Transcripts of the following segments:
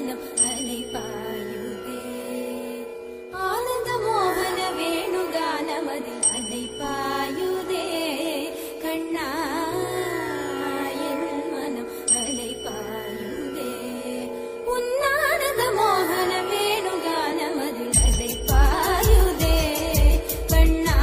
மனம் அலைபாயுதே ஆனந்த மோகன வேணுகானமதில் அலைபாயுதே கண்ணா என் மனம் அலைபாயுதே உன்னானந்த மோகன வேணுகானமதில் அலைபாயுதே கண்ணா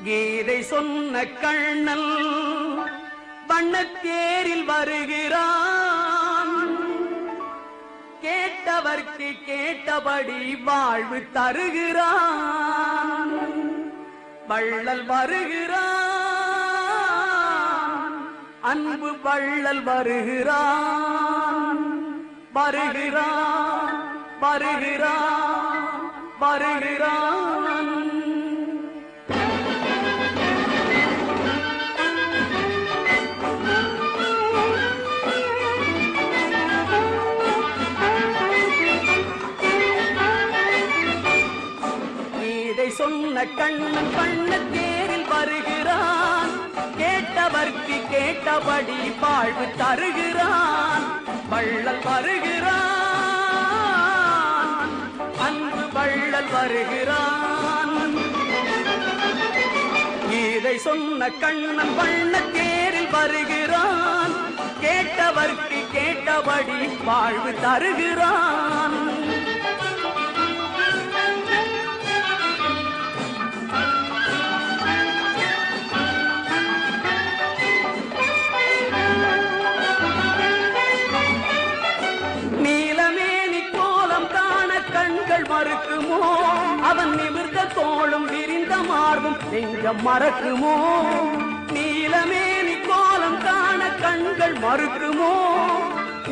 கீதை சொன்ன கண்ணன் வண்ணத்தேரில் வருகிறான். கேட்டவர்க்கு கேட்டபடி வாழ்வு தருகிறான். வள்ளல் வருகிறான், அன்பு வள்ளல் வருகிறான். வருகிறான் வருகிறான் வருகிறான். சொன்ன கண்ணன் வண்ணத்தேரில் வருகிறான். கேட்டவர்க்கு கேட்டபடி வாழ்வு தருகிறான். வள்ளல் வருகிறான், அன்பு வள்ளல் வருகிறான். இதை சொன்ன கண்ணன் வண்ணத்தேரில் வருகிறான். கேட்டவர்க்கு கேட்டபடி வாழ்வு தருகிறான். நீலமே மறுக்குமோ அவன் நிமிர்ந்த தோளும் விரிந்த மார்பும் நெஞ்சம் மறக்குமோ நீலமேனி கோலம் காண கண்கள் மறுக்குமோ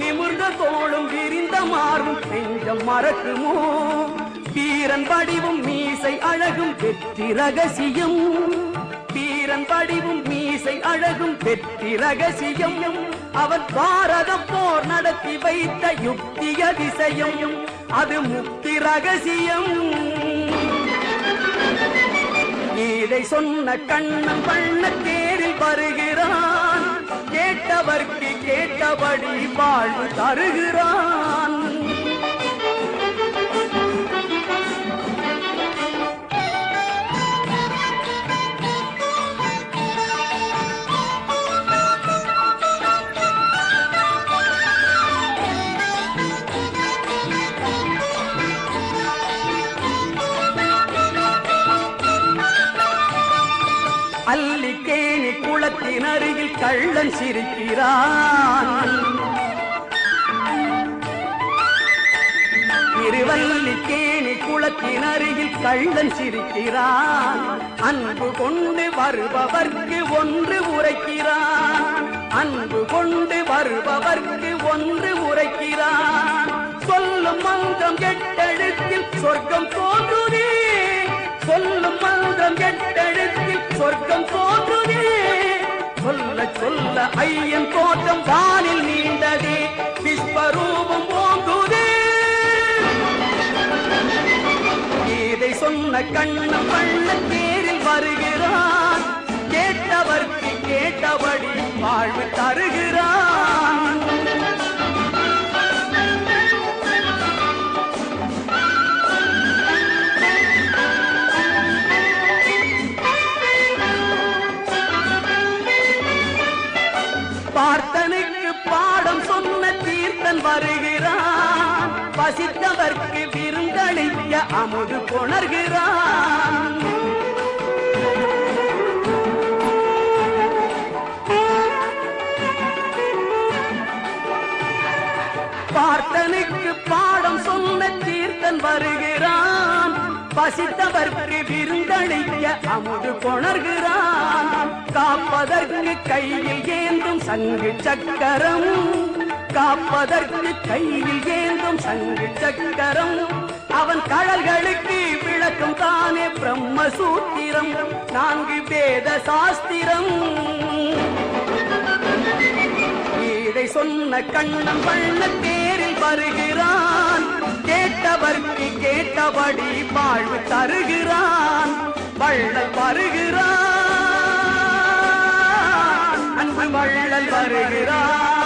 நிமிர்ந்த தோளும் விரிந்த மார்பும் நெஞ்சம் மறக்குமோ வீரன் படிவும் மீசை அழகும் வெற்றி ரகசியம் வீரன் படிவும் மீசை அழகும் வெற்றி ரகசியம் அவன் பாரத போர் நடத்தி வைத்த யுக்தி அதிசயம் அது முக்தி ரகசியம் இதை சொன்ன கண்ணன் வண்ண தேரில் வருகிறான் கேட்டவர்க்கு கேட்டபடி வாழ்வு தருகிறான் அல்லிக்கேணி குளத்தின் அருகில் கள்ளன் சிரிக்கிறான் திருவல்லிக்கேணி குளத்தின் அருகில் கள்ளன் சிரிக்கிறான் அன்பு கொண்டு வருபவர்க்கு ஒன்று உரைக்கிறான் அன்பு கொண்டு வருபவர்க்கு ஒன்று உரைக்கிறான் சொல்லும் மந்திரம் எட்டெழுத்தில் சொர்க்கம் தோன்றுதே சொல்லும் மந்திரம் எட்டெழுத்தில் சொர்க்கம் தோன்றுதே சொல்ல சொல்ல ஐயன் தோற்றம் வானில் நீண்டதே விஸ்வரூபம் ஓங்குதே இதை சொன்ன கண்ணன் வண்ண தேரில் வருகிறான் கேட்டவர்க்கு கேட்டபடி வாழ்வு தருகிறான் பார்த்தனுக்கு பாடம் சொன்ன தீர்த்தன் வருகிறான் பசித்தவர்க்கு விருந்தளிக்க அமுது கொணர்கிறான் பார்த்தனுக்கு பாடம் சொன்ன தீர்த்தன் வருகிறான் பசித்தவர்க்கு விருந்தளிக்க அமுது கொணர்கிறான் காப்பதற்கு கையில் ஏந்தும் சங்கு சக்கரம் காப்பதற்கு கையில் ஏந்தும் சங்கு சக்கரம் அவன் கடல்களுக்கு விளக்கும் தானே பிரம்மசூத்திரம் 4 வேத சாஸ்திரம் இதை சொன்ன கண்ணன் வண்ண தேரில் வருகிறான் கேட்டவர்க்கு கேட்டபடி வாழ்வு தருகிறான் வள்ளல் வருகிறான் அன்பு வள்ளல் வருகிறான்